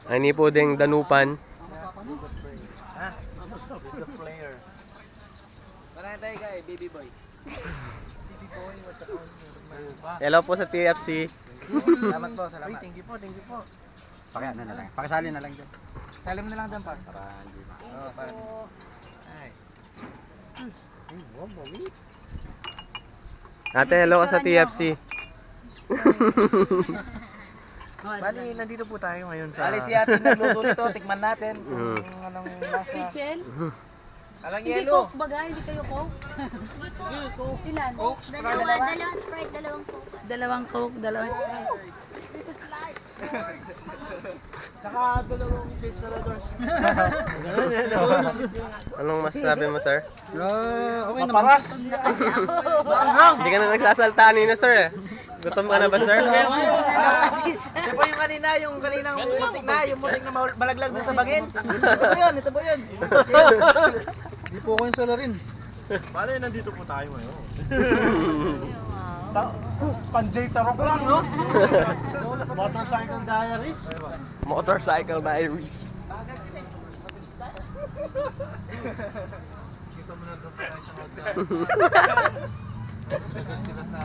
Ani po ding danupan. The player. Parang tayo kay baby boy. Baby boy, what's up? Hello po sa TFC. Salamat po, salamat. Uy, thank you po. Pakiano na lang. Pakisali na lang dyan. Salim na lang dyan pa. Para hindi ma... Oo, para. Ay. Ate, hello ka sa TFC. Bali, nandito po tayo ngayon sa... Bali, si ate nagluto nito, tikman natin kung anong lasa. Rachel? Alang Hindi yelo. Coke baga, hindi kayo Coke? Ilan? Dalawang Sprite, dalawang Coke. Dalawang Coke, dalawang Sprite. Saka dalawang case na Radors. Anong masasabi mo, sir? Okay naman. Maparas. Maanghang. Hindi ka na nagsasalta kanina, sir eh. Gutom ka na ba, sir? Siya po yung kanina, yung kaninang yung mutik na malaglag doon sa bangin. Ito po yun. Hindi po ako yung salarin. Bale, nandito po tayo ngayon. Panjay Tarok lang, no? Motorcycle Diaries. Motorcycle Diaries. Kita mo na doon tayo sa hotel. Sila sa